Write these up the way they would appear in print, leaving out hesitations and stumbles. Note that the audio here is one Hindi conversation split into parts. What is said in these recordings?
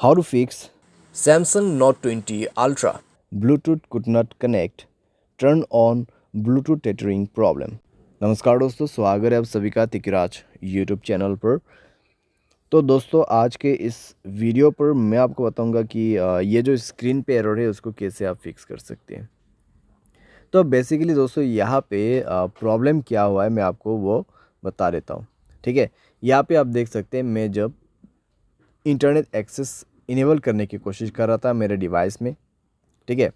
How to fix Samsung Note 20 Ultra. Bluetooth could not connect. Turn on Bluetooth tethering problem. नमस्कार दोस्तों, स्वागत है आप सभी का तिकराज यूट्यूब चैनल पर। तो दोस्तों आज के इस वीडियो पर मैं आपको बताऊंगा कि ये जो स्क्रीन पे एरर है उसको कैसे आप फिक्स कर सकते हैं। तो बेसिकली दोस्तों यहाँ पे प्रॉब्लम क्या हुआ है मैं आपको वो बता देता हूँ। ठीक है, यहाँ पे आप देख सकते हैं मैं जब इंटरनेट एक्सेस इनेबल करने की कोशिश कर रहा था मेरे डिवाइस में, ठीक है,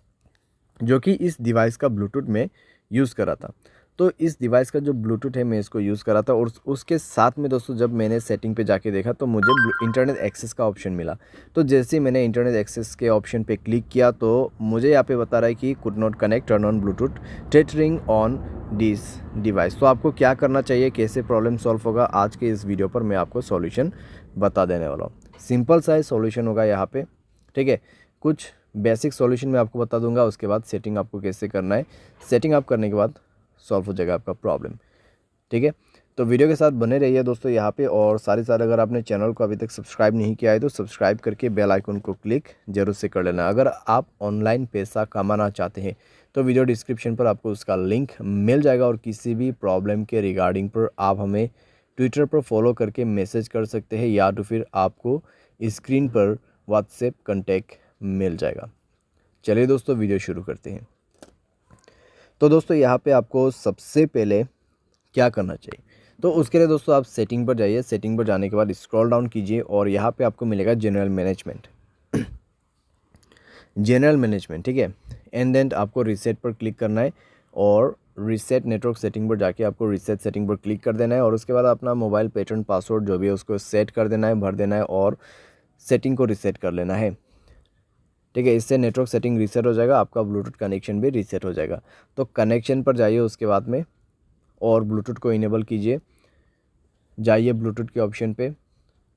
जो कि इस डिवाइस का ब्लूटूथ में यूज़ करा था। तो इस डिवाइस का जो ब्लूटूथ है मैं इसको यूज़ करा था और उसके साथ में दोस्तों जब मैंने सेटिंग पे जाके देखा तो मुझे इंटरनेट एक्सेस का ऑप्शन मिला। तो जैसे ही मैंने इंटरनेट एक्सेस के ऑप्शन पे क्लिक किया तो मुझे यहाँ पे बता रहा है कि could not connect, turn on Bluetooth tethering on this device. तो आपको क्या करना चाहिए, कैसे प्रॉब्लम सॉल्व होगा, आज के इस वीडियो पर मैं आपको सॉल्यूशन बता देने वाला हूँ। सिंपल सा सॉल्यूशन होगा यहाँ पे, ठीक है। कुछ बेसिक सॉल्यूशन मैं आपको बता दूंगा, उसके बाद सेटिंग आपको कैसे करना है। सेटिंग आप करने के बाद सॉल्व हो जाएगा आपका प्रॉब्लम, ठीक है। तो वीडियो के साथ बने रहिए दोस्तों यहाँ पे, और साथ ही साथ अगर आपने चैनल को अभी तक सब्सक्राइब नहीं किया है तो सब्सक्राइब करके बेल आइकन को क्लिक जरूर से कर लेना। अगर आप ऑनलाइन पैसा कमाना चाहते हैं तो वीडियो डिस्क्रिप्शन पर आपको उसका लिंक मिल जाएगा, और किसी भी प्रॉब्लम के रिगार्डिंग पर आप हमें ट्विटर पर फॉलो करके मैसेज कर सकते हैं, या तो फिर आपको स्क्रीन पर व्हाट्सएप कॉन्टैक्ट मिल जाएगा। चलिए दोस्तों वीडियो शुरू करते हैं। तो दोस्तों यहाँ पे आपको सबसे पहले क्या करना चाहिए, तो उसके लिए दोस्तों आप सेटिंग पर जाइए। सेटिंग पर जाने के बाद स्क्रॉल डाउन कीजिए और यहाँ पे आपको मिलेगा जनरल मैनेजमेंट। जनरल मैनेजमेंट, ठीक है। एंड देन आपको रीसेट पर क्लिक करना है और रीसेट नेटवर्क सेटिंग पर जाके आपको रीसेट सेटिंग पर क्लिक कर देना है, और उसके बाद अपना मोबाइल पैटर्न पासवर्ड जो भी है उसको सेट कर देना है, भर देना है और सेटिंग को रीसेट कर लेना है, ठीक है। इससे नेटवर्क सेटिंग रीसेट हो जाएगा, आपका ब्लूटूथ कनेक्शन भी रीसेट हो जाएगा। तो कनेक्शन पर जाइए उसके बाद में और ब्लूटूथ को इनेबल कीजिए, जाइए ब्लूटूथ के ऑप्शन पे,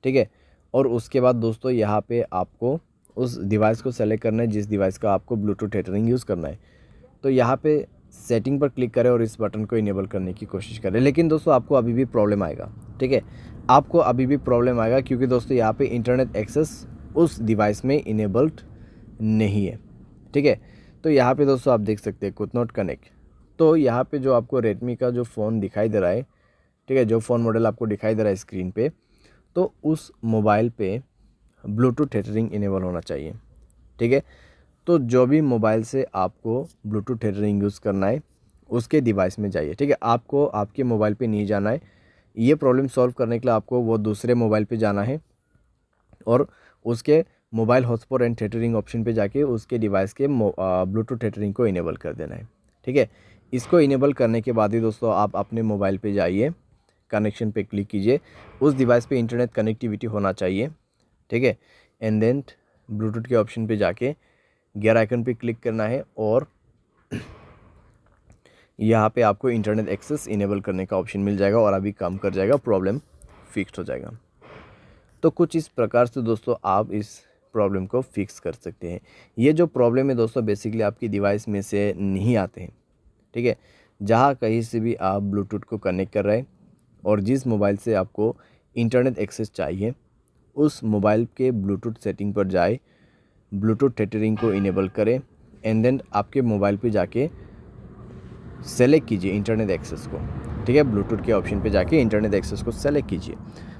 ठीक है। और उसके बाद दोस्तों यहाँ पे आपको उस डिवाइस को सेलेक्ट करना है जिस डिवाइस का आपको ब्लूटूथ टेथरिंग यूज़ करना है। तो यहाँ पे सेटिंग पर क्लिक करें और इस बटन को इनेबल करने की कोशिश करें। लेकिन दोस्तों आपको अभी भी प्रॉब्लम आएगा, ठीक है, आपको अभी भी प्रॉब्लम आएगा, क्योंकि दोस्तों यहाँ पे इंटरनेट एक्सेस उस डिवाइस में इनेबल्ड नहीं है, ठीक है। तो यहाँ पे दोस्तों आप देख सकते हैं कुड नॉट कनेक्ट। तो यहाँ पे जो आपको रेडमी का जो फ़ोन दिखाई दे रहा है, ठीक है, जो फ़ोन मॉडल आपको दिखाई दे रहा है स्क्रीन पे, तो उस मोबाइल पे ब्लूटूथ टेथरिंग इनेबल होना चाहिए, ठीक है। तो जो भी मोबाइल से आपको ब्लूटूथ टेथरिंग यूज़ करना है उसके डिवाइस में जाइए, ठीक है। आपको आपके मोबाइल पे नहीं जाना है, ये प्रॉब्लम सॉल्व करने के लिए आपको वो दूसरे मोबाइल पे जाना है और उसके mobile hotspot and tethering option पे जाके उसके डिवाइस के ब्लूटूथ टेथरिंग को इनेबल कर देना है, ठीक है। इसको इनेबल करने के बाद ही दोस्तों आप अपने मोबाइल पे जाइए, कनेक्शन पे क्लिक कीजिए, उस डिवाइस पे इंटरनेट कनेक्टिविटी होना चाहिए, ठीक है। एंड देन ब्लूटूथ के ऑप्शन पे जाके गियर आइकन पे क्लिक करना है और यहाँ पे आपको इंटरनेट एक्सेस इनेबल करने का ऑप्शन मिल जाएगा और अभी काम कर जाएगा, प्रॉब्लम फिक्स हो जाएगा। तो कुछ इस प्रकार से दोस्तों आप इस प्रॉब्लम को फिक्स कर सकते हैं। ये जो प्रॉब्लम है दोस्तों बेसिकली आपकी डिवाइस में से नहीं आते हैं, ठीक है। जहाँ कहीं से भी आप ब्लूटूथ को कनेक्ट कर रहे हैं और जिस मोबाइल से आपको इंटरनेट एक्सेस चाहिए उस मोबाइल के ब्लूटूथ सेटिंग पर जाए, ब्लूटूथ टेथरिंग को इनेबल करें एंड देन आपके मोबाइल पे जाके सेलेक्ट कीजिए इंटरनेट एक्सेस को, ठीक है। ब्लूटूथ के ऑप्शन पे जाके इंटरनेट एक्सेस को सेलेक्ट कीजिए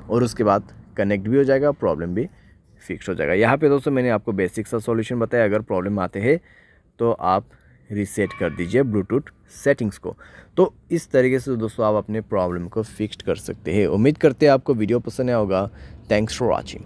और उसके बाद कनेक्ट भी हो जाएगा, प्रॉब्लम भी फिक्स हो जाएगा। यहाँ पे दोस्तों मैंने आपको बेसिक सा सॉल्यूशन बताया। अगर प्रॉब्लम आते हैं तो आप रीसेट कर दीजिए ब्लूटूथ सेटिंग्स को। तो इस तरीके से दोस्तों आप अपने प्रॉब्लम को फिक्स कर सकते हैं। उम्मीद करते हैं आपको वीडियो पसंद आया होगा। Thanks for watching.